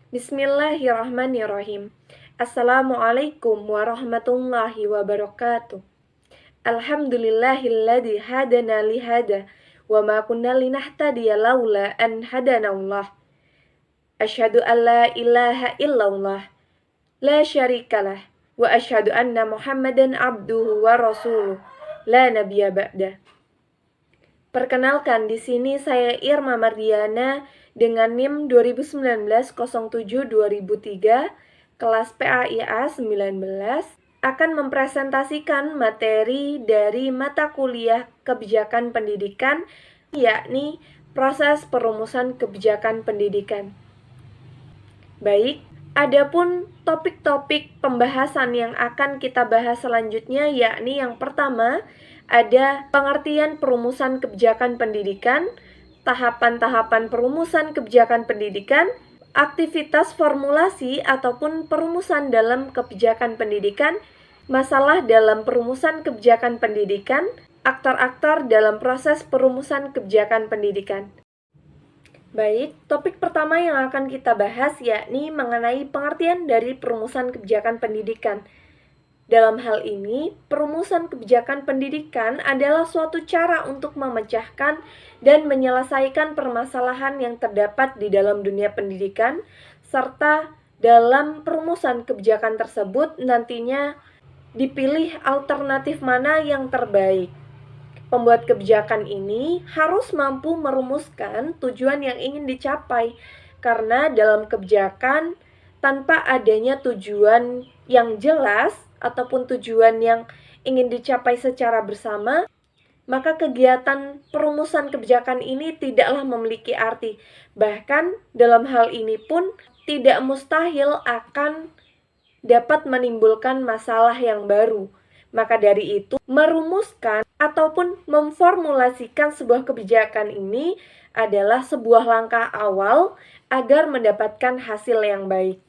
Bismillahirrahmanirrahim. Assalamualaikum warahmatullahi wabarakatuh. Alhamdulillahilladzi hadana lihada wa ma kunna linahtadiya laula an hadanallah. Asyhadu an la ilaha illallah la syarikalah wa asyhadu anna Muhammadan abduhu wa rasuluh la nabiyya ba'da. Perkenalkan, di sini saya Irma Mardiana dengan NIM 2019-07-2003, kelas PAIA 19, akan mempresentasikan materi dari mata kuliah kebijakan pendidikan, yakni proses perumusan kebijakan pendidikan. Baik, adapun topik-topik pembahasan yang akan kita bahas selanjutnya, yakni yang pertama, ada pengertian perumusan kebijakan pendidikan, tahapan-tahapan perumusan kebijakan pendidikan, aktivitas formulasi ataupun perumusan dalam kebijakan pendidikan, masalah dalam perumusan kebijakan pendidikan, aktor-aktor dalam proses perumusan kebijakan pendidikan. Baik, topik pertama yang akan kita bahas yakni mengenai pengertian dari perumusan kebijakan pendidikan. Dalam hal ini, perumusan kebijakan pendidikan adalah suatu cara untuk memecahkan dan menyelesaikan permasalahan yang terdapat di dalam dunia pendidikan, serta dalam perumusan kebijakan tersebut nantinya dipilih alternatif mana yang terbaik. Pembuat kebijakan ini harus mampu merumuskan tujuan yang ingin dicapai, karena dalam kebijakan tanpa adanya tujuan yang jelas ataupun tujuan yang ingin dicapai secara bersama, maka kegiatan perumusan kebijakan ini tidaklah memiliki arti. Bahkan dalam hal ini pun tidak mustahil akan dapat menimbulkan masalah yang baru. Maka dari itu, merumuskan ataupun memformulasikan sebuah kebijakan ini adalah sebuah langkah awal agar mendapatkan hasil yang baik.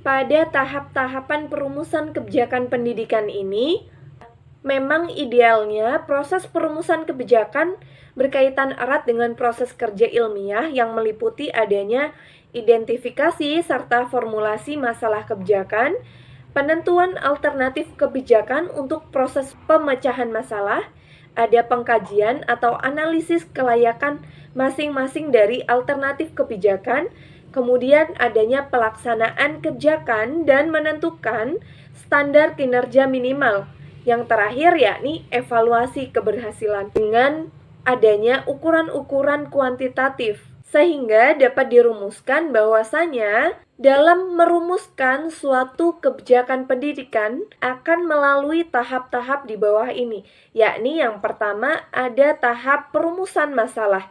Pada tahap-tahapan perumusan kebijakan pendidikan ini, memang idealnya proses perumusan kebijakan berkaitan erat dengan proses kerja ilmiah yang meliputi adanya identifikasi serta formulasi masalah kebijakan, penentuan alternatif kebijakan untuk proses pemecahan masalah, ada pengkajian atau analisis kelayakan masing-masing dari alternatif kebijakan, kemudian adanya pelaksanaan kebijakan dan menentukan standar kinerja minimal. Yang terakhir yakni evaluasi keberhasilan dengan adanya ukuran-ukuran kuantitatif, sehingga dapat dirumuskan bahwasanya dalam merumuskan suatu kebijakan pendidikan akan melalui tahap-tahap di bawah ini, yakni yang pertama ada tahap perumusan masalah,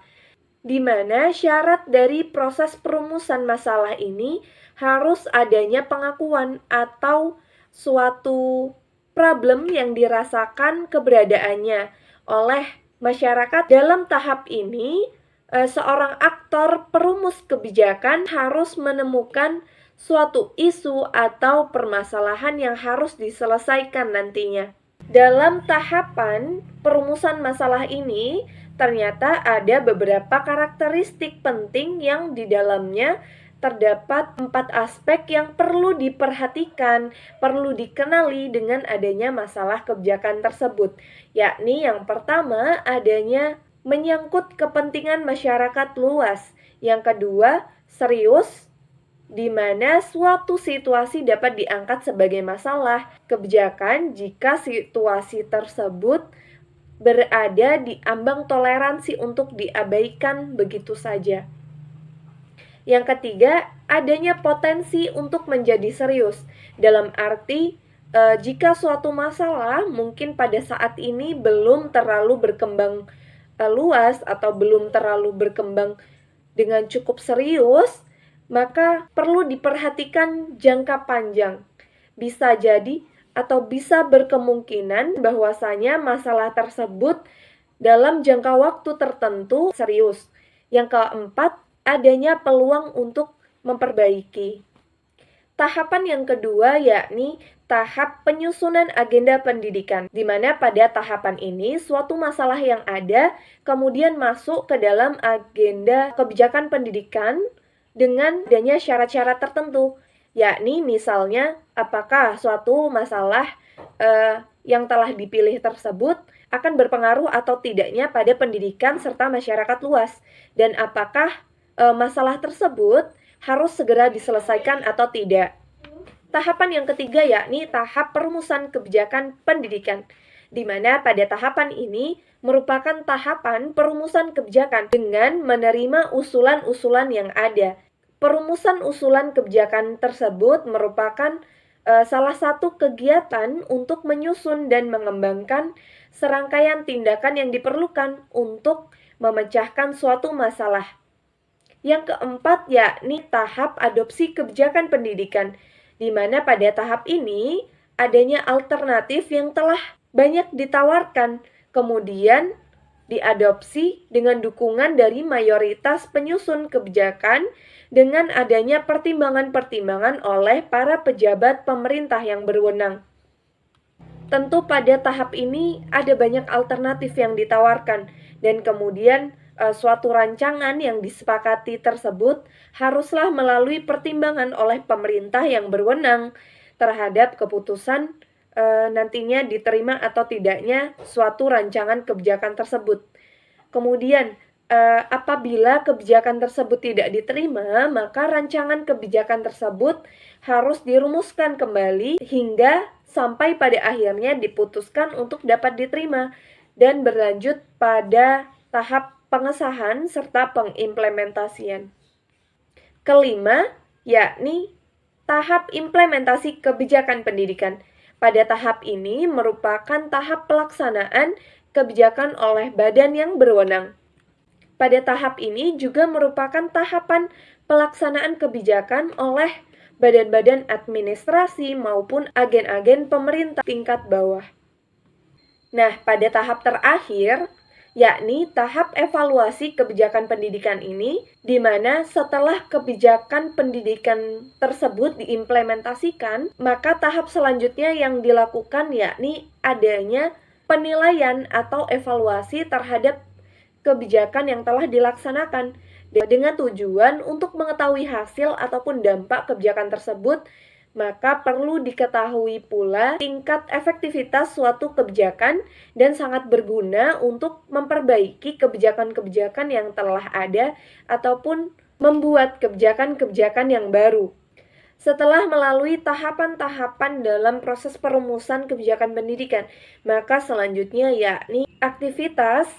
di mana syarat dari proses perumusan masalah ini harus adanya pengakuan atau suatu problem yang dirasakan keberadaannya oleh masyarakat. Dalam tahap ini, seorang aktor perumus kebijakan harus menemukan suatu isu atau permasalahan yang harus diselesaikan nantinya. Dalam tahapan perumusan masalah ini, ternyata ada beberapa karakteristik penting yang di dalamnya terdapat 4 aspek yang perlu diperhatikan, perlu dikenali dengan adanya masalah kebijakan tersebut. Yakni yang pertama adanya menyangkut kepentingan masyarakat luas. Yang kedua, serius, di mana suatu situasi dapat diangkat sebagai masalah kebijakan jika situasi tersebut berada di ambang toleransi untuk diabaikan begitu saja. Yang ketiga, adanya potensi untuk menjadi serius, dalam arti jika suatu masalah mungkin pada saat ini belum terlalu berkembang luas atau belum terlalu berkembang dengan cukup serius, maka perlu diperhatikan jangka panjang. Bisa jadi atau bisa berkemungkinan bahwasanya masalah tersebut dalam jangka waktu tertentu serius. Yang keempat, adanya peluang untuk memperbaiki. Tahapan yang kedua yakni tahap penyusunan agenda pendidikan, di mana pada tahapan ini suatu masalah yang ada kemudian masuk ke dalam agenda kebijakan pendidikan dengan adanya syarat-syarat tertentu, yakni misalnya apakah suatu masalah yang telah dipilih tersebut akan berpengaruh atau tidaknya pada pendidikan serta masyarakat luas, dan apakah masalah tersebut harus segera diselesaikan atau tidak. Tahapan yang ketiga yakni tahap perumusan kebijakan pendidikan, di mana pada tahapan ini merupakan tahapan perumusan kebijakan dengan menerima usulan-usulan yang ada. Perumusan usulan kebijakan tersebut merupakan salah satu kegiatan untuk menyusun dan mengembangkan serangkaian tindakan yang diperlukan untuk memecahkan suatu masalah. Yang keempat yakni tahap adopsi kebijakan pendidikan, di mana pada tahap ini adanya alternatif yang telah banyak ditawarkan, kemudian diadopsi dengan dukungan dari mayoritas penyusun kebijakan dengan adanya pertimbangan-pertimbangan oleh para pejabat pemerintah yang berwenang. Tentu pada tahap ini ada banyak alternatif yang ditawarkan, dan kemudian suatu rancangan yang disepakati tersebut haruslah melalui pertimbangan oleh pemerintah yang berwenang terhadap keputusan nantinya diterima atau tidaknya suatu rancangan kebijakan tersebut. Kemudian apabila kebijakan tersebut tidak diterima, maka rancangan kebijakan tersebut harus dirumuskan kembali hingga sampai pada akhirnya diputuskan untuk dapat diterima dan berlanjut pada tahap pengesahan serta pengimplementasian. Kelima, yakni tahap implementasi kebijakan pendidikan. Pada tahap ini merupakan tahap pelaksanaan kebijakan oleh badan yang berwenang. Pada tahap ini juga merupakan tahapan pelaksanaan kebijakan oleh badan-badan administrasi maupun agen-agen pemerintah tingkat bawah. Nah, pada tahap terakhir, yakni tahap evaluasi kebijakan pendidikan ini, di mana setelah kebijakan pendidikan tersebut diimplementasikan, maka tahap selanjutnya yang dilakukan yakni adanya penilaian atau evaluasi terhadap kebijakan yang telah dilaksanakan, dengan tujuan untuk mengetahui hasil ataupun dampak kebijakan tersebut. Maka perlu diketahui pula tingkat efektivitas suatu kebijakan dan sangat berguna untuk memperbaiki kebijakan-kebijakan yang telah ada ataupun membuat kebijakan-kebijakan yang baru. Setelah melalui tahapan-tahapan dalam proses perumusan kebijakan pendidikan, maka selanjutnya yakni aktivitas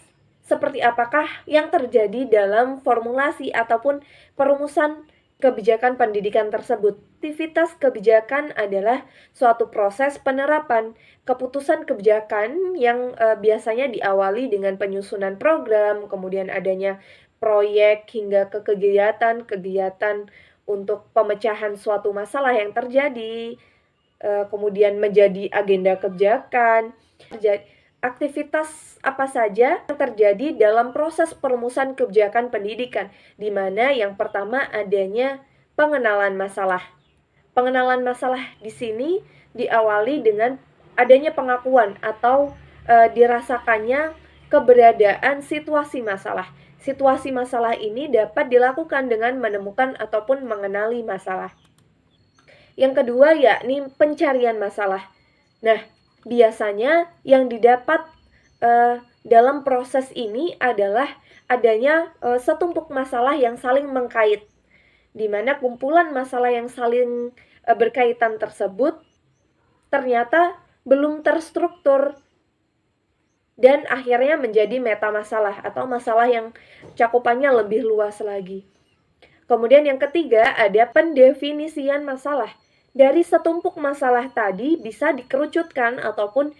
seperti apakah yang terjadi dalam formulasi ataupun perumusan kebijakan pendidikan tersebut. Aktivitas kebijakan adalah suatu proses penerapan keputusan kebijakan yang biasanya diawali dengan penyusunan program, kemudian adanya proyek hingga ke kegiatan-kegiatan untuk pemecahan suatu masalah yang terjadi, kemudian menjadi agenda kebijakan. Aktivitas apa saja yang terjadi dalam proses perumusan kebijakan pendidikan, di mana yang pertama adanya pengenalan masalah. Pengenalan masalah di sini diawali dengan adanya pengakuan atau dirasakannya keberadaan situasi masalah. Situasi masalah ini dapat dilakukan dengan menemukan ataupun mengenali masalah. Yang kedua yakni pencarian masalah. Nah, biasanya yang didapat dalam proses ini adalah adanya setumpuk masalah yang saling mengkait, di mana kumpulan masalah yang saling berkaitan tersebut ternyata belum terstruktur dan akhirnya menjadi meta masalah atau masalah yang cakupannya lebih luas lagi. Kemudian yang ketiga ada pendefinisian masalah. Dari setumpuk masalah tadi bisa dikerucutkan ataupun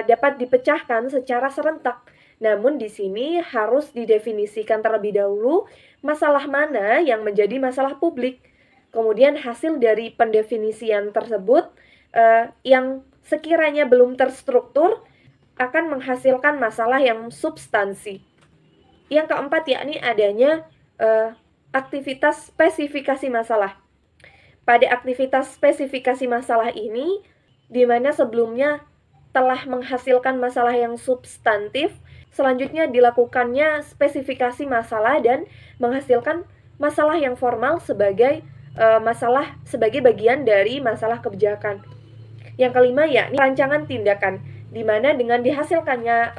dapat dipecahkan secara serentak. Namun di sini harus didefinisikan terlebih dahulu masalah mana yang menjadi masalah publik. Kemudian hasil dari pendefinisian tersebut yang sekiranya belum terstruktur akan menghasilkan masalah yang substansi. Yang keempat yakni adanya aktivitas spesifikasi masalah. pada aktivitas spesifikasi masalah ini, di mana sebelumnya telah menghasilkan masalah yang substantif, selanjutnya dilakukannya spesifikasi masalah dan menghasilkan masalah yang formal sebagai masalah sebagai bagian dari masalah kebijakan. Yang kelima yakni rancangan tindakan, di mana dengan dihasilkannya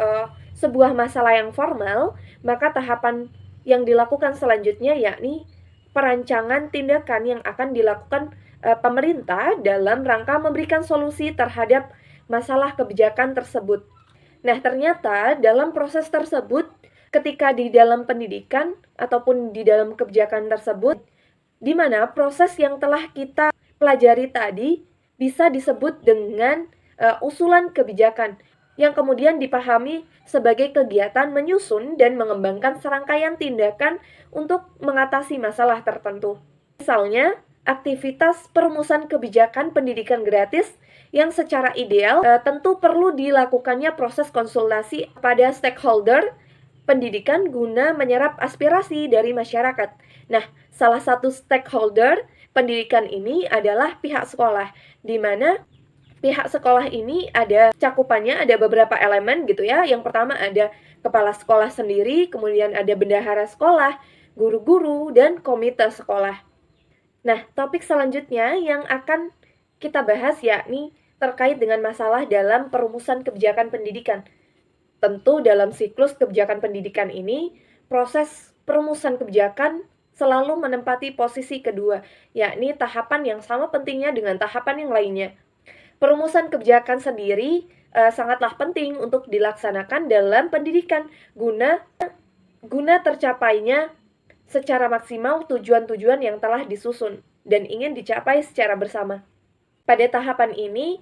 sebuah masalah yang formal, maka tahapan yang dilakukan selanjutnya yakni perancangan tindakan yang akan dilakukan pemerintah dalam rangka memberikan solusi terhadap masalah kebijakan tersebut. Nah, ternyata dalam proses tersebut, ketika di dalam pendidikan ataupun di dalam kebijakan tersebut, di mana proses yang telah kita pelajari tadi bisa disebut dengan usulan kebijakan, yang kemudian dipahami sebagai kegiatan menyusun dan mengembangkan serangkaian tindakan untuk mengatasi masalah tertentu. Misalnya, aktivitas perumusan kebijakan pendidikan gratis yang secara ideal tentu perlu dilakukannya proses konsultasi pada stakeholder pendidikan guna menyerap aspirasi dari masyarakat. Nah, salah satu stakeholder pendidikan ini adalah pihak sekolah, di mana pihak sekolah ini ada cakupannya, ada beberapa elemen gitu ya. Yang pertama ada kepala sekolah sendiri, kemudian ada bendahara sekolah, guru-guru, dan komite sekolah. Nah, topik selanjutnya yang akan kita bahas yakni terkait dengan masalah dalam perumusan kebijakan pendidikan. Tentu dalam siklus kebijakan pendidikan ini, proses perumusan kebijakan selalu menempati posisi kedua, yakni tahapan yang sama pentingnya dengan tahapan yang lainnya. Perumusan kebijakan sendiri sangatlah penting untuk dilaksanakan dalam pendidikan guna tercapainya secara maksimal tujuan-tujuan yang telah disusun dan ingin dicapai secara bersama. Pada tahapan ini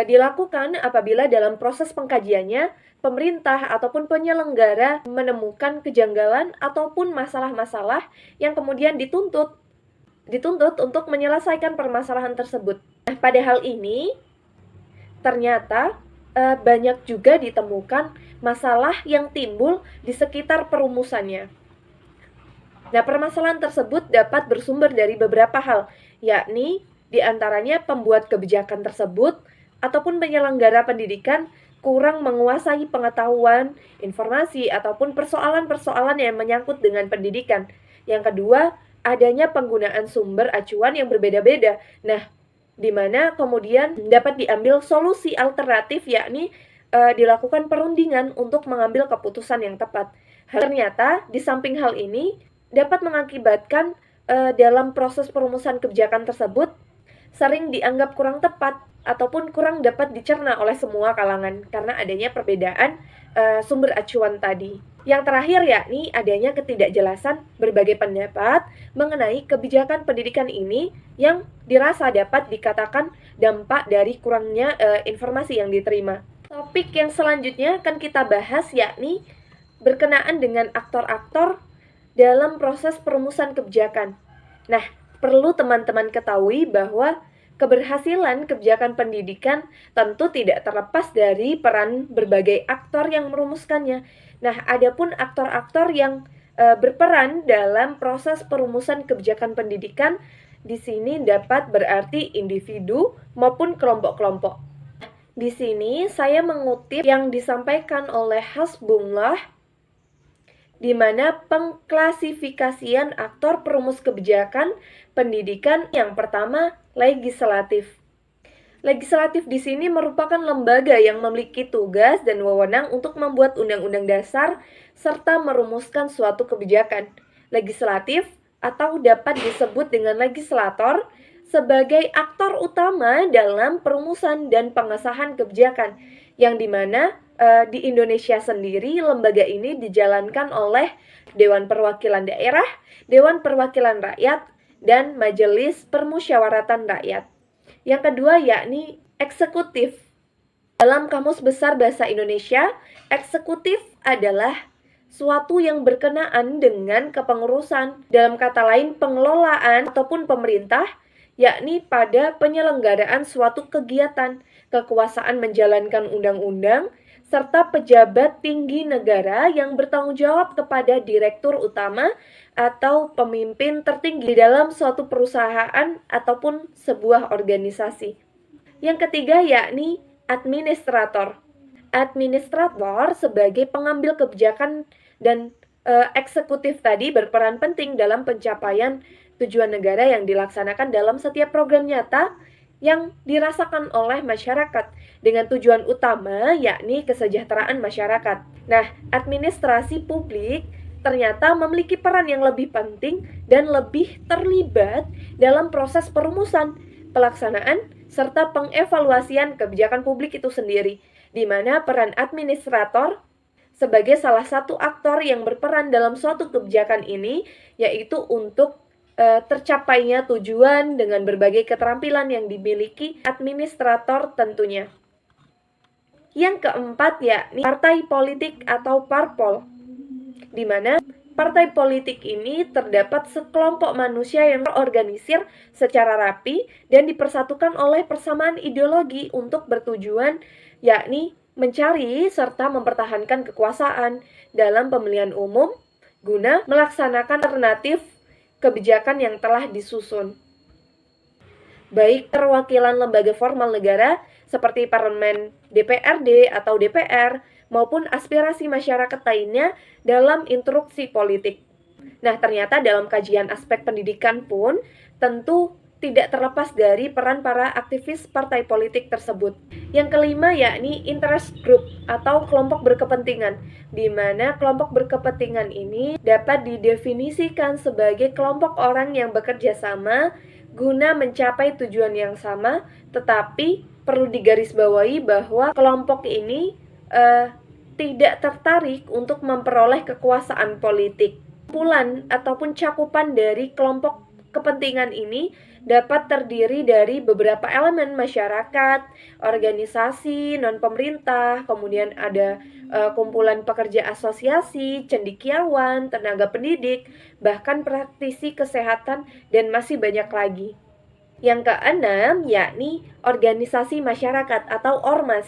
dilakukan apabila dalam proses pengkajiannya pemerintah ataupun penyelenggara menemukan kejanggalan ataupun masalah-masalah yang kemudian dituntut untuk menyelesaikan permasalahan tersebut. Nah, pada hal ini, ternyata banyak juga ditemukan masalah yang timbul di sekitar perumusannya. Nah, permasalahan tersebut dapat bersumber dari beberapa hal, yakni diantaranya pembuat kebijakan tersebut ataupun penyelenggara pendidikan kurang menguasai pengetahuan, informasi, ataupun persoalan-persoalan yang menyangkut dengan pendidikan. Yang kedua, adanya penggunaan sumber acuan yang berbeda-beda. Nah, di mana kemudian dapat diambil solusi alternatif, yakni dilakukan perundingan untuk mengambil keputusan yang tepat. Ternyata, di samping hal ini, dapat mengakibatkan dalam proses perumusan kebijakan tersebut sering dianggap kurang tepat ataupun kurang dapat dicerna oleh semua kalangan karena adanya perbedaan sumber acuan tadi. Yang terakhir yakni adanya ketidakjelasan berbagai pendapat mengenai kebijakan pendidikan ini yang dirasa dapat dikatakan dampak dari kurangnya informasi yang diterima. Topik yang selanjutnya akan kita bahas yakni berkenaan dengan aktor-aktor dalam proses perumusan kebijakan. Nah, perlu teman-teman ketahui bahwa keberhasilan kebijakan pendidikan tentu tidak terlepas dari peran berbagai aktor yang merumuskannya. Nah, adapun aktor-aktor yang berperan dalam proses perumusan kebijakan pendidikan di sini dapat berarti individu maupun kelompok-kelompok. Di sini saya mengutip yang disampaikan oleh Hasbullah, di mana pengklasifikasian aktor perumus kebijakan pendidikan yang pertama legislatif. Legislatif di sini merupakan lembaga yang memiliki tugas dan wewenang untuk membuat undang-undang dasar serta merumuskan suatu kebijakan. Legislatif atau dapat disebut dengan legislator sebagai aktor utama dalam perumusan dan pengesahan kebijakan, yang dimana di Indonesia sendiri lembaga ini dijalankan oleh Dewan Perwakilan Daerah, Dewan Perwakilan Rakyat, dan Majelis Permusyawaratan Rakyat. Yang kedua yakni eksekutif. Dalam Kamus Besar Bahasa Indonesia, eksekutif adalah suatu yang berkenaan dengan kepengurusan, dalam kata lain pengelolaan ataupun pemerintah, yakni pada penyelenggaraan suatu kegiatan, kekuasaan menjalankan undang-undang, serta pejabat tinggi negara yang bertanggung jawab kepada direktur utama atau pemimpin tertinggi di dalam suatu perusahaan ataupun sebuah organisasi. Yang ketiga yakni administrator. Administrator sebagai pengambil kebijakan dan eksekutif tadi berperan penting dalam pencapaian tujuan negara yang dilaksanakan dalam setiap program nyata yang dirasakan oleh masyarakat dengan tujuan utama yakni kesejahteraan masyarakat. Nah, administrasi publik ternyata memiliki peran yang lebih penting dan lebih terlibat dalam proses perumusan, pelaksanaan, serta pengevaluasian kebijakan publik itu sendiri, di mana peran administrator sebagai salah satu aktor yang berperan dalam suatu kebijakan ini, yaitu untuk tercapainya tujuan dengan berbagai keterampilan yang dimiliki administrator tentunya. Yang keempat yakni partai politik atau parpol, di mana partai politik ini terdapat sekelompok manusia yang terorganisir secara rapi dan dipersatukan oleh persamaan ideologi untuk bertujuan yakni mencari serta mempertahankan kekuasaan dalam pemilihan umum guna melaksanakan alternatif kebijakan yang telah disusun. Baik perwakilan lembaga formal negara seperti parlemen, DPRD atau DPR, maupun aspirasi masyarakat lainnya dalam instruksi politik. Nah, ternyata dalam kajian aspek pendidikan pun tentu tidak terlepas dari peran para aktivis partai politik tersebut. Yang kelima yakni interest group atau kelompok berkepentingan, di mana kelompok berkepentingan ini dapat didefinisikan sebagai kelompok orang yang bekerja sama guna mencapai tujuan yang sama, tetapi perlu digarisbawahi bahwa kelompok ini tidak tertarik untuk memperoleh kekuasaan politik. Kumpulan ataupun cakupan dari kelompok kepentingan ini dapat terdiri dari beberapa elemen masyarakat, organisasi, non-pemerintah, kemudian ada kumpulan pekerja asosiasi, cendekiawan, tenaga pendidik, bahkan praktisi kesehatan, dan masih banyak lagi. Yang keenam yakni organisasi masyarakat atau ormas,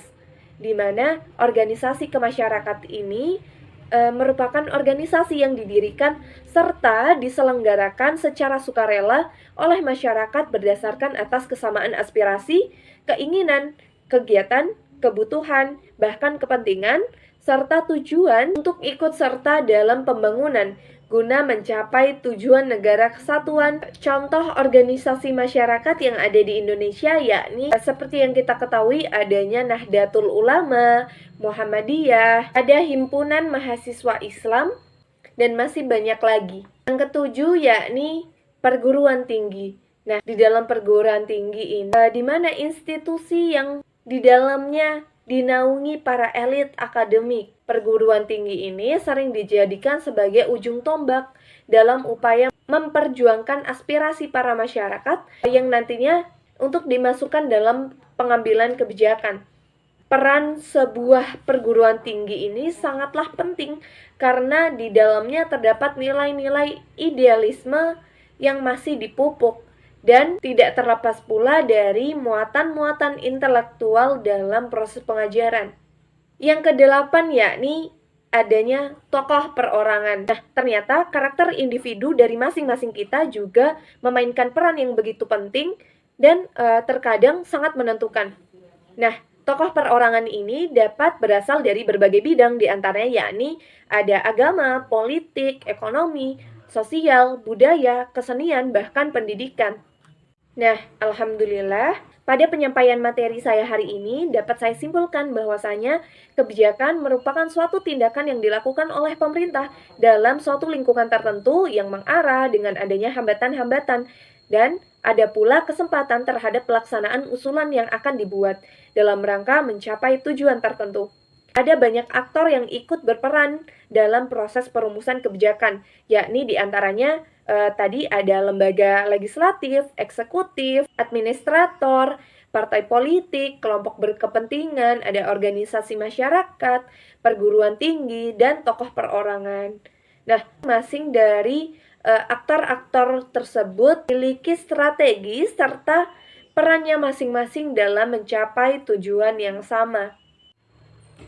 di mana organisasi kemasyarakatan ini merupakan organisasi yang didirikan serta diselenggarakan secara sukarela oleh masyarakat berdasarkan atas kesamaan aspirasi, keinginan, kegiatan, kebutuhan, bahkan kepentingan, serta tujuan untuk ikut serta dalam pembangunan guna mencapai tujuan negara kesatuan. Contoh organisasi masyarakat yang ada di Indonesia yakni seperti yang kita ketahui adanya Nahdlatul Ulama, Muhammadiyah, ada Himpunan Mahasiswa Islam, dan masih banyak lagi. Yang ketujuh yakni perguruan tinggi. Nah, di dalam perguruan tinggi ini, di mana institusi yang di dalamnya dinaungi para elit akademik. Perguruan tinggi ini sering dijadikan sebagai ujung tombak dalam upaya memperjuangkan aspirasi para masyarakat yang nantinya untuk dimasukkan dalam pengambilan kebijakan. Peran sebuah perguruan tinggi ini sangatlah penting karena di dalamnya terdapat nilai-nilai idealisme yang masih dipupuk dan tidak terlepas pula dari muatan-muatan intelektual dalam proses pengajaran. Yang kedelapan yakni adanya tokoh perorangan. Nah, ternyata karakter individu dari masing-masing kita juga memainkan peran yang begitu penting dan terkadang sangat menentukan. Nah, tokoh perorangan ini dapat berasal dari berbagai bidang, di antaranya yakni ada agama, politik, ekonomi, sosial, budaya, kesenian, bahkan pendidikan. Nah, alhamdulillah, pada penyampaian materi saya hari ini dapat saya simpulkan bahwasanya kebijakan merupakan suatu tindakan yang dilakukan oleh pemerintah dalam suatu lingkungan tertentu yang mengarah dengan adanya hambatan-hambatan, dan ada pula kesempatan terhadap pelaksanaan usulan yang akan dibuat dalam rangka mencapai tujuan tertentu. Ada banyak aktor yang ikut berperan dalam proses perumusan kebijakan, yakni diantaranya tadi ada lembaga legislatif, eksekutif, administrator, partai politik, kelompok berkepentingan, ada organisasi masyarakat, perguruan tinggi, dan tokoh perorangan. Nah, masing dari aktor-aktor tersebut memiliki strategi serta perannya masing-masing dalam mencapai tujuan yang sama.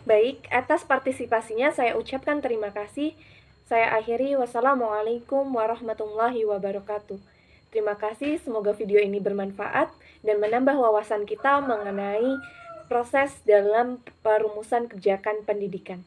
Baik, atas partisipasinya saya ucapkan terima kasih. Saya akhiri, wassalamualaikum warahmatullahi wabarakatuh. Terima kasih, semoga video ini bermanfaat dan menambah wawasan kita mengenai proses dalam perumusan kebijakan pendidikan.